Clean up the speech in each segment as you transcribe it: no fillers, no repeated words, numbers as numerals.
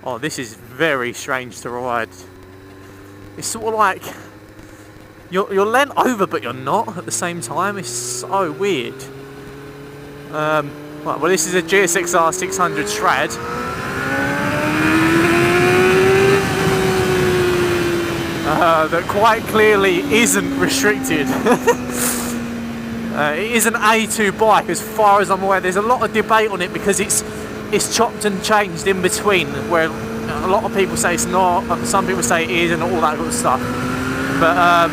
Oh, this is very strange to ride. It's sort of like you're leant over but you're not at the same time. It's so weird. Right, well, this is a GSXR 600 SRAD. That quite clearly isn't restricted. It is an A2 bike as far as I'm aware. There's a lot of debate on it because it's chopped and changed in between, where a lot of people say it's not, some people say it is, and all that good stuff. But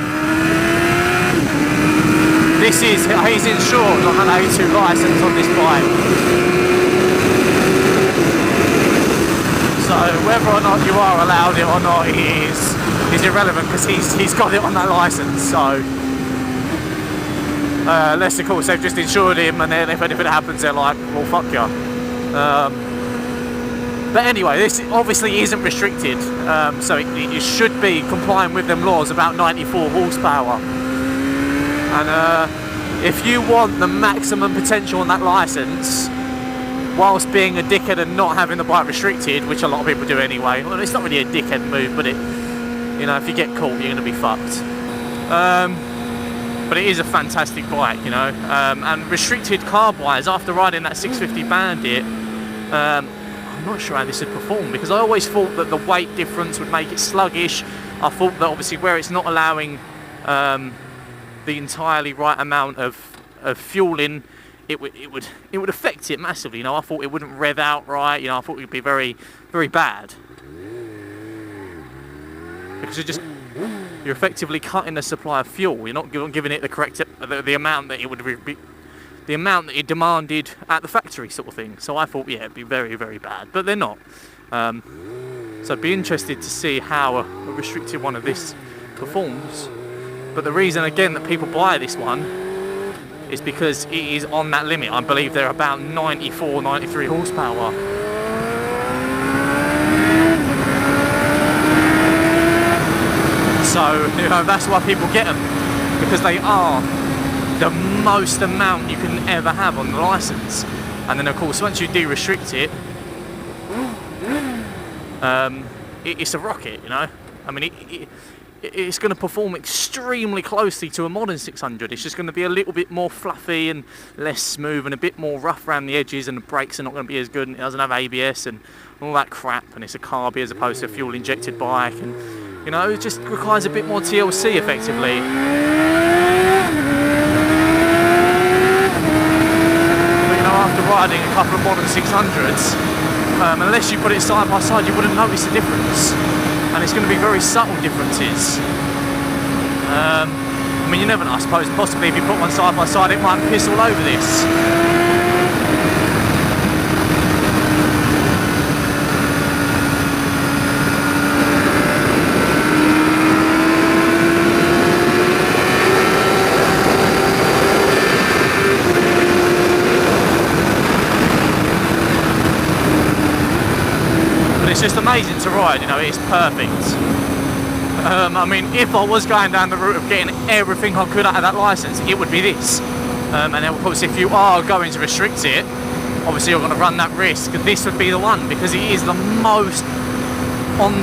he's insured on an A2 license on this bike. So whether or not you are allowed it or not is irrelevant, because he's got it on that license. So unless of course they've just insured him, and then if anything happens they're like, well, fuck you. But anyway, this obviously isn't restricted, so it should be complying with them laws about 94 horsepower. And if you want the maximum potential on that license, whilst being a dickhead and not having the bike restricted, which a lot of people do anyway, well, it's not really a dickhead move, but you know, if you get caught, you're going to be fucked. But it is a fantastic bike, you know, and restricted carb-wise, after riding that 650 Bandit, I'm not sure how this would perform, because I always thought that the weight difference would make it sluggish. I thought that obviously where it's not allowing the entirely right amount of fuel in, it would affect it massively. You know, I thought it wouldn't rev out right. You know, I thought it would be very, very bad, because you're effectively cutting the supply of fuel. You're not giving it the correct the amount that it would be, the amount that it demanded at the factory, sort of thing. So I thought, yeah, it'd be very, very bad, but they're not. So I'd be interested to see how a restricted one of this performs. But the reason again that people buy this one is because it is on that limit. I believe they're about 94, 93 horsepower. So, you know, that's why people get them, because they are the most amount you can ever have on the license. And then of course once you de-restrict it, it's a rocket, you know. I mean, it's going to perform extremely closely to a modern 600. It's just going to be a little bit more fluffy and less smooth and a bit more rough around the edges, and the brakes are not going to be as good, and it doesn't have ABS and all that crap, and it's a carby as opposed to a fuel injected bike, and you know, it just requires a bit more TLC effectively. But you know, after riding a couple of modern 600s, unless you put it side by side, you wouldn't notice the difference. And it's going to be very subtle differences. I mean, you never know, I suppose. Possibly if you put one side by side, it might piss all over this. It's just amazing to ride, you know, it's perfect. I mean, if I was going down the route of getting everything I could out of that license, it would be this. And then of course if you are going to restrict it, obviously you're going to run that risk. This would be the one, because it is the most on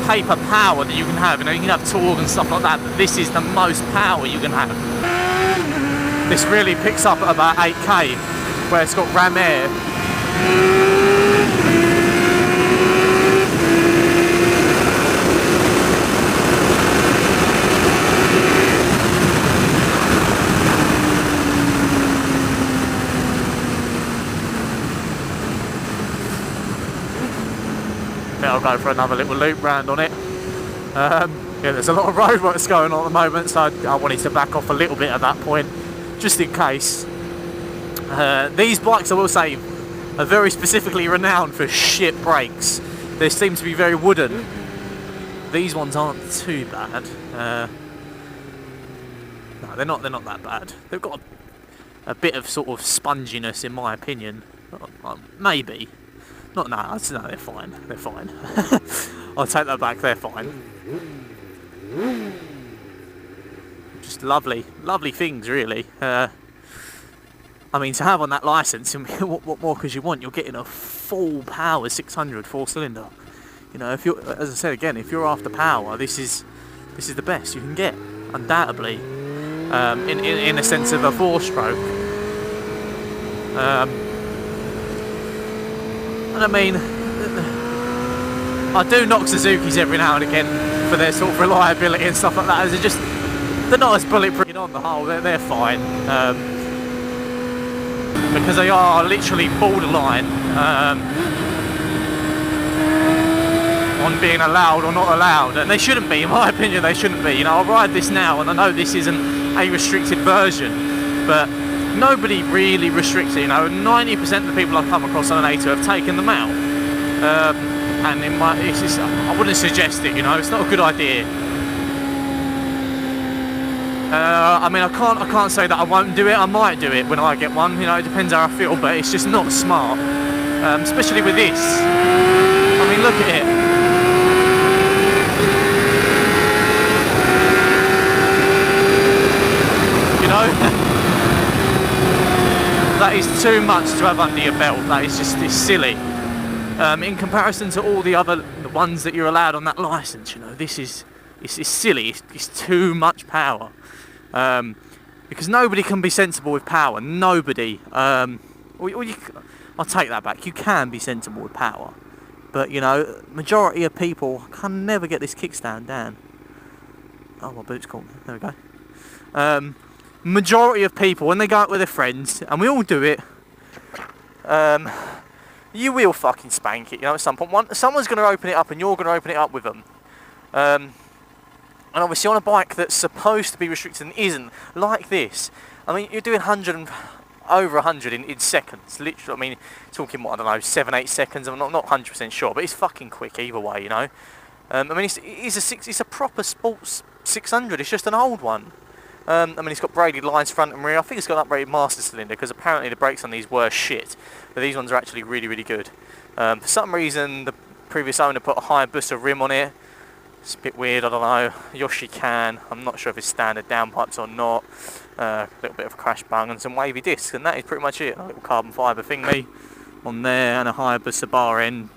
paper power that you can have. You know, you can have torque and stuff like that, but this is the most power you can have. This really picks up at about 8k, where it's got ram air. I'll go for another little loop round on it. Yeah, there's a lot of roadworks going on at the moment, so I wanted to back off a little bit at that point, just in case. These bikes, I will say, are very specifically renowned for shit brakes. They seem to be very wooden. These ones aren't too bad. No, they're not that bad. They've got a bit of sort of sponginess, in my opinion. Maybe. No, they're fine. They're fine. I'll take that back. They're fine. Just lovely things, really. I mean, to have on that license, what more could you want? You're getting a full power 600 4-cylinder. You know, if you're, as I said again, if you're after power, this is the best you can get, undoubtedly. In a sense of a 4-stroke. And I mean, I do knock Suzukis every now and again for their sort of reliability and stuff like that. They're not as bulletproof on the whole. They're fine, because they are literally borderline on being allowed or not allowed, and they shouldn't be. In my opinion, they shouldn't be. You know, I ride this now, and I know this isn't a restricted version, but nobody really restricts it. You know, 90% of the people I've come across on an A2 have taken them out, and I wouldn't suggest it. You know, it's not a good idea. I mean, I can't say that I won't do it. I might do it when I get one. You know, it depends how I feel, but it's just not smart, especially with this. I mean, look at it. You know, that is too much to have under your belt. That is just, it's silly. In comparison to all the ones that you're allowed on that license, you know, this is silly. It's too much power. Because nobody can be sensible with power. Nobody. I'll take that back. You can be sensible with power, but you know, majority of people can never get this kickstand down. Oh, my boot's caught. There we go. Majority of people, when they go out with their friends, and we all do it, you will fucking spank it. You know, at some point, someone's going to open it up, and you're going to open it up with them. And obviously on a bike that's supposed to be restricted and isn't, like this, I mean, you're doing over 100 in seconds, literally. I mean, talking, what, I don't know, 7-8 seconds, I'm not 100% sure, but it's fucking quick either way, you know. I mean, it's a proper sports 600, it's just an old one. I mean, it's got braided lines front and rear. I think it's got an upgraded master cylinder, because apparently the brakes on these were shit, but these ones are actually really, really good. For some reason, the previous owner put a Hayabusa rim on it. It's a bit weird, I don't know. Yoshi can. I'm not sure if it's standard downpipes or not. A little bit of a crash bung and some wavy discs, and that is pretty much it. A little carbon fibre thingy on there and a Hayabusa bar end.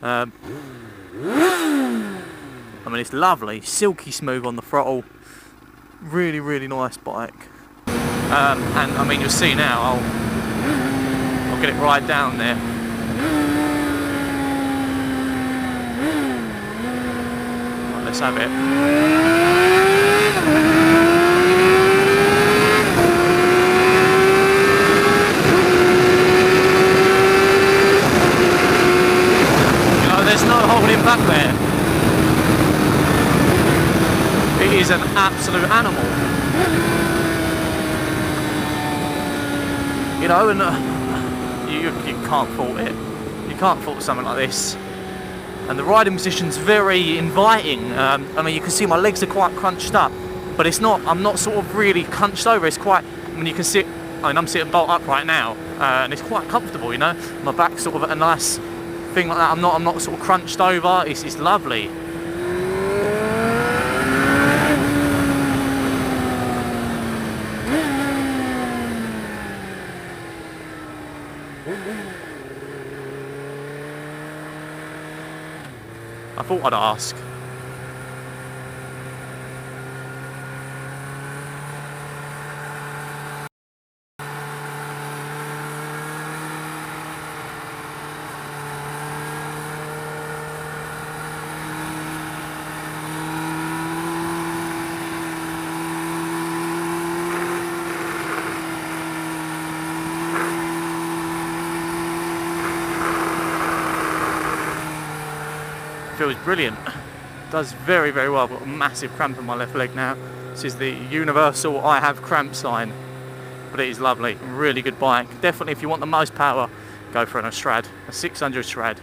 I mean, it's lovely, silky smooth on the throttle. Really, really nice bike. And I mean, you'll see now. I'll get it right down there. Let's have it. You know, there's no holding back there. It is an absolute animal. You know, and you can't fault it. You can't fault something like this. And the riding position's very inviting. I mean, you can see my legs are quite crunched up, but it's not. I'm not sort of really crunched over. It's quite. I mean, you can sit. I mean, I'm sitting bolt upright now, and it's quite comfortable. You know, my back's sort of at a nice thing like that. I'm not sort of crunched over. It's lovely. I thought I'd ask. Feels brilliant. Does very, very well. I've got a massive cramp in my left leg now. This is the universal I have cramp sign, but it is lovely. Really good bike. Definitely, if you want the most power, go for an SRAD, a 600 SRAD.